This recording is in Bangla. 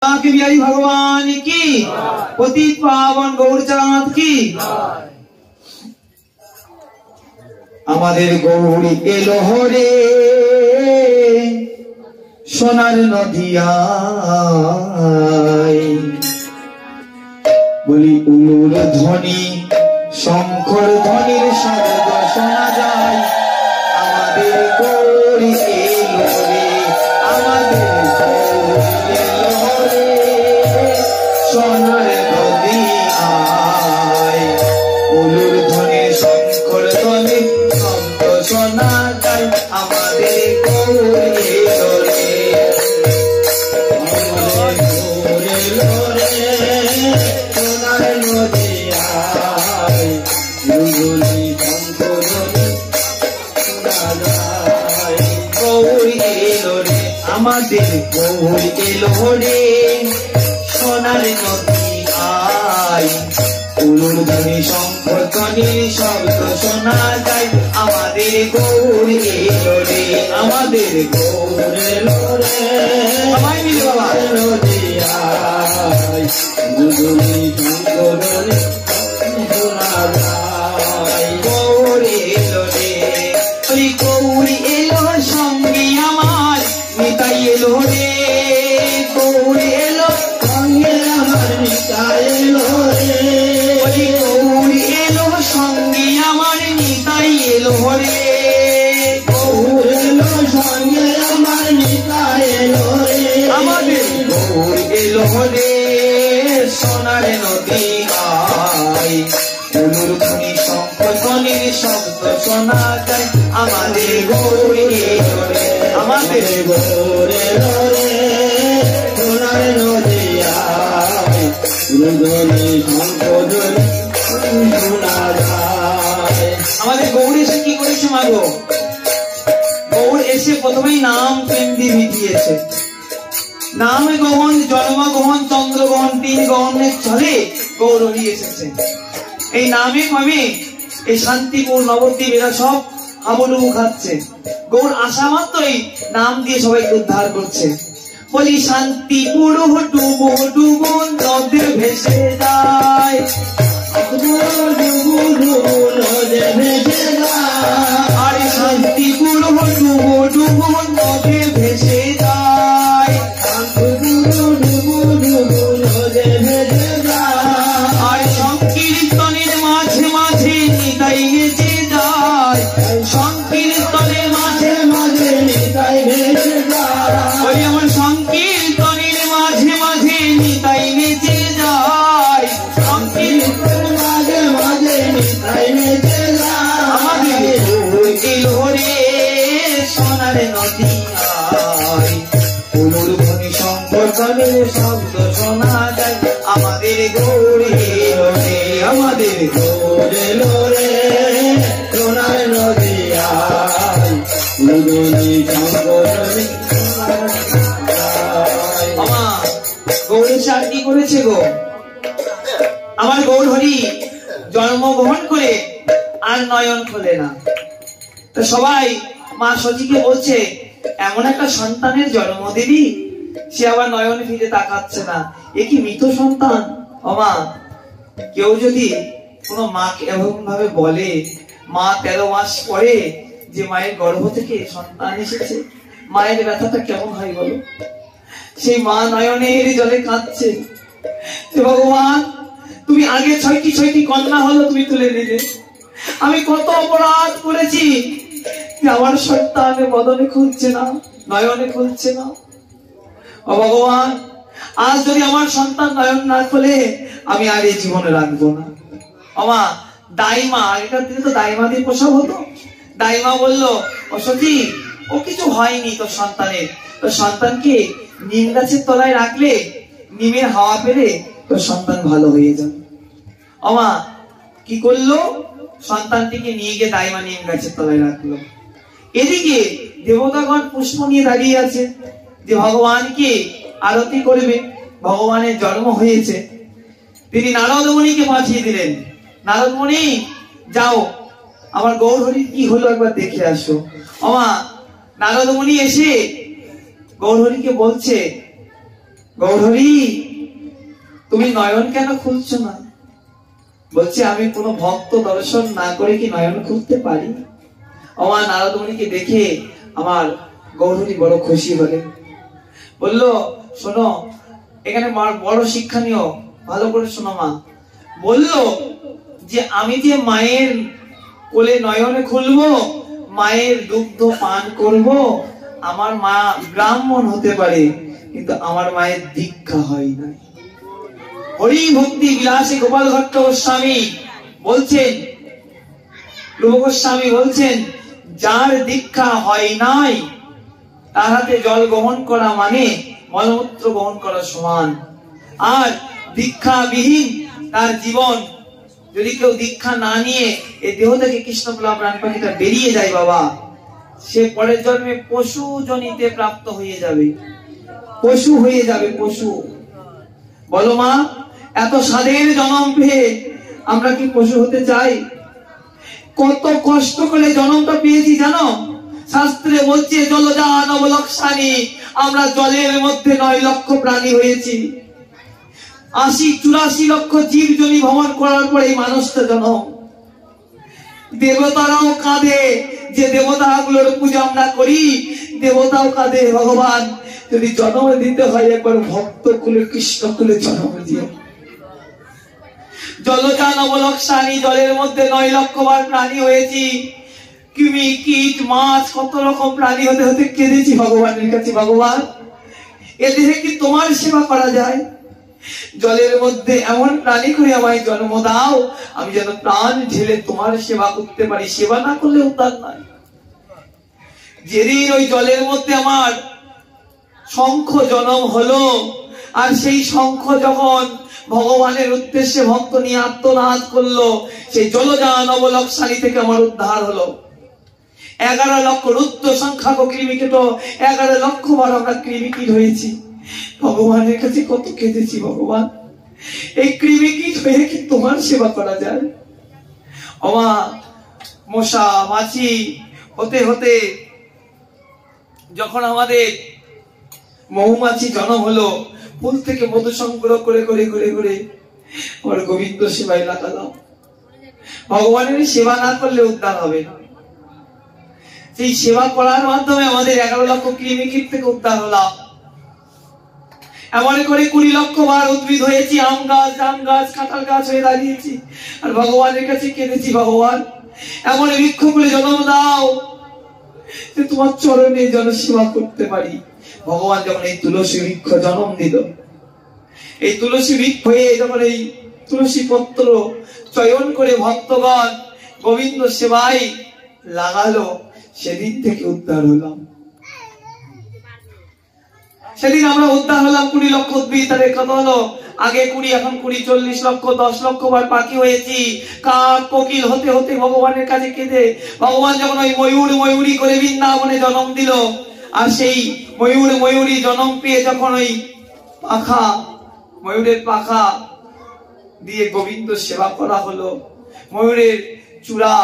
बिहारी भगवान की, पतित पावन गौरचाँद की। আমাদের গৌরী এলো রে সোনার নদিয়ায়, বলি উলুর ধ্বনি শঙ্কর ধ্বনির শব্দ শোনা যায়। আমাদের গৌরী এলো রে, আমাদের গৌরী এলো রে সোনার নদিয়ায়, উলুর ধ্বনি শঙ্কর ধ্বনি শব্দ শোনা যায়। আমাদের গৌরী এলো রে, আমাদের গৌরী এলো রে সোনার নদিয়ায়, উলুর ধ্বনি শঙ্কর ধ্বনি শব্দ শোনা যায়। আমাদের গৌরী এলো রে, আমাদের গৌরী এলো রে, সবাই মিলে বাবা নদিয়ায়, উলুর ধ্বনি শঙ্কর ধ্বনি শোনা যায়। গৌরী এলো রে, ওই গৌরী এলো সঙ্গে আমার, নিতাই এলো রে, গৌরী এলো সঙ্গে আমার, নিতাই এলো রে, ওই গৌরী এলো সঙ্গে আমার, নিতাই এলো রে, গৌরী এলো সঙ্গে আমার, নিতাই এলো রে। আমাদের গৌরী এলো রে সোনার নদিয়ায়, উলুর ধ্বনি শঙ্কর ধ্বনির শব্দ শোনা যায়। আমাদের গৌরী এলো রে, আমাদের গৌরী এলো রে সোনার নদিয়ায়, উলুর ধ্বনি শঙ্কর ধ্বনি শোনা যায়। আমাদের গৌরী এসে কি করেছে মাগো? গৌর এসে প্রথমেই নাম প্রেম দিয়ে মিটিয়েছে। নাম গ্রহণ, জন্ম গ্রহণ, চন্দ্র গ্রহণ, 3 গ্রহণের চলে গৌরী এসেছে। এই নামে কমে এই শান্তিপুর নবদ্বীপ এরা সব হাবুডুবু খাচ্ছে। গৌর আসা মাত্রই নাম দিয়ে সবাইকে উদ্ধার করছে। বলি শান্তিপুর ডুবো ডুবো নদে ভেসে যায়, আরে শান্তিপুর ডুবো ডুবো নদে ভেসে যায়, আর সংকীর্তনের মাঝে মাঝে নিতাই ভেসে যায়, সংকীর্তনের মাঝে মাঝে নিতাই ভেসে যায়, ওই আমার সংকীর্তনের মাঝে মাঝে নিতাই ভেসে যায়, সংকীর্তনের মাঝে মাঝে নিতাই ভেসে যায়। আমাদের এলো রে সোনার নদিয়ায়, উলুর ধ্বনি শঙ্কর ধ্বনির শব্দ শোনা যায়। আমাদের গৌরী এলো রে, আমাদের গৌরী এলো রে সোনার নদিয়ায়, উলুর ধ্বনি শঙ্কর ধ্বনি শোনা যায়। আমার গৌরী সার কি করেছে গো? আমার গৌর হরি জন্মগ্রহণ করে আর নয়ন খোলে না। তো সবাই মা সতীকে বলছে এমন একটা সন্তানের জন্ম দিবি, সে আবার নয়ন ফিরে তাকাচ্ছে না, এ কি মৃত সন্তান? মা কেউ যদি কোনো মাকে এমন ভাবে বলে, মা 13 মাস পরে যে মায়ের গর্ভ থেকে সন্তান এসেছে, মায়ের ব্যথাটা কেমন হয় বলো? সেই মা নয়নের জলে কাঁদছে, ভগবান তুমি আগে 6টি কন্যা হলো তুমি তুলে নিলে, আমি কত অপরাধ করেছি, আমার সন্তান বদনে খুলছে না, নয়নে খুলছে না। ও ভগবান আজ যদি আমার সন্তান নয়ন না খোলে আমি আর এই জীবনে রাখবো না। আমা দাইমা, আগেকার দিনে তো দাইমা দিয়ে প্রসব হতো। দাইমা বললো, ও সতী ও কিছু হয়নি তোর সন্তানের, তোর সন্তানকে নিম গাছের তলায় রাখলে নিমের হাওয়া পেলে তোর সন্তান ভালো হয়ে যাবে। আমা কি করলো, সন্তানটিকে নিয়ে গিয়ে দাইমা নিম গাছের তলায় রাখলো। এদিকে দেবতাগণ পুষ্প নিয়ে দাঁড়িয়ে আছে যে ভগবানকে আরতি করবে, ভগবানের জন্ম হয়েছে। তিনি নারদ মুনিকে পাঠিয়ে দিলেন, নারদ মুনি যাও আমার গৌর হরির কি হলো একবার দেখে আসো। আমা নারদ মুনি এসে গৌর হরিকে বলছে, গৌরহরি, তুমি নয়ন কেন খুলছো না? বলছে, আমি কোনো ভক্ত দর্শন না করে কি নয়ন খুলতে পারি? আমার নারদমণিকে দেখে আমার গৌরহরি বড় খুশি হলেন। বলল, শোনো, এখানে বড় শিক্ষণীয়, ভালো করে শোনো মা। বলল যে আমি যে মায়ের কোলে নয়নে খুলবো, মায়ের দুগ্ধ পান করব, আমার মা ব্রাহ্মণ হতে পারে, কিন্তু আমার মায়ের দীক্ষা হয় না। হরি ভক্তি বিলাসী গোপাল ভট্ট গোস্বামী বলছেন, রূপ গোস্বামী বলছেন, যার দীক্ষা হয় নাই তার হাতে জল গ্রহণ করা মানে মলমূত্র গ্রহণ করা সমান। আর দীক্ষা বিহীন তার জীবন, যদি কেউ দীক্ষা না নিয়ে এই দেহ থেকে কৃষ্ণ প্রাণ পাখিটা বেরিয়ে যায় বাবা, সে পরের জন্মে পশু জনিতে প্রাপ্ত হয়ে যাবে, পশু হয়ে যাবে, পশু। বলো মা, এত স্বাদের জন্ম পেয়ে আমরা কি পশু হতে চাই? কত কষ্ট করে জন্মটা পেয়েছি জানো? শাস্ত্রে বলছে জলজা নবলক্ষানি, আমরা জলের মধ্যে 9 লক্ষ প্রাণী হয়েছি। 80-84 লক্ষ জীব জনি ভ্রমণ করার পরে এই মানুষটা জন্ম। দেবতারাও কাঁদে, যে দেবতাগুলোর পূজা আমরা করি, দেবতাও কাঁদে, ভগবান যদি জন্ম দিতে হয় একবার ভক্ত কুলে কৃষ্ণ কুলে জন্ম দিয়ে। জলজা নবলক্ষানি, জলের মধ্যে 9 লক্ষ বার প্রাণী হয়েছি। কৃমি, কীট, মাছ, কত রকম প্রাণী হতে হতে কেঁদেছি ভগবানের কাছে, ভগবান এ দেহে কি তোমার সেবা করা যায়? জলের মধ্যে এমন প্রাণী করে আমায় জন্ম দাও, আমি যেন প্রাণ ঢেলে তোমার সেবা করতে পারি, সেবা না করলে উদ্ধার নাই। যেদিন ওই জলের মধ্যে আমার শঙ্খ জন্ম হলো, আর সেই শঙ্খ যখন ভগবানের উদ্দেশ্যে ভক্ত নিয়ে আত্মনাদ করলো, সেই জলজা নবলক্ষানি থেকে আমার উদ্ধার হলো। 11 লক্ষ রুদ্র সংখ্যাক কৃমিকীট, 11 লক্ষ বার আমরা কৃমিকীট হয়েছি। ভগবানের কাছে কত কেঁদেছি, ভগবান এই কৃমিকীট হয়ে কি তোমার সেবা করা যায়? ওমা, মশা মাছি হতে হতে যখন আমাদের মৌমাছি জন্ম হলো, ফুল থেকে মধু সংগ্রহ করে করে করে করে আমার গোবিন্দ সেবায় লাগালাম। ভগবানের সেবা না করলে উদ্ধার হবে না। সেই সেবা করার মাধ্যমে আমাদের 11 লক্ষ কৃমিকীট থেকে উদ্ধার হলাম। এমন করে 20 লক্ষ বার উদ্ভিদ হয়েছি, আম গাছ, জাম গাছ, কাঁঠাল গাছ হয়ে দাঁড়িয়েছি, আর ভগবানের কাছে কেঁদেছি, ভগবান এমন বৃক্ষ করে জন্ম দাও যে তোমার চরণে যেন সেবা করতে পারি। ভগবান যখন এই তুলসী বৃক্ষ জন্ম দিল, এই তুলসী বৃক্ষ হয়ে যখন এই তুলসী পত্র চয়ন করে ভক্তগণ গোবিন্দ সেবায় লাগালো, সেদিন থেকে উদ্ধার হলাম। সেদিন আমরা উদ্ধার হলাম। 20 লক্ষ উদ্ভিদ, তাদের কত হলো? আগে 20, এখন 20, 40 লক্ষ, 10 লক্ষ বার পাখি হয়েছি। কাক কোকিল হতে হতে ভগবানের কাছে কেঁদে, ভগবান যখন ওই ময়ূর ময়ূরী করে বৃন্দাবনে জন্ম দিল, আর সেই ময়ূর ময়ূরী জন্ম পেয়ে যখন ওই পাখা, ময়ূরের পাখা দিয়ে গোবিন্দ সেবা করা হলো, ময়ূরের চূড়া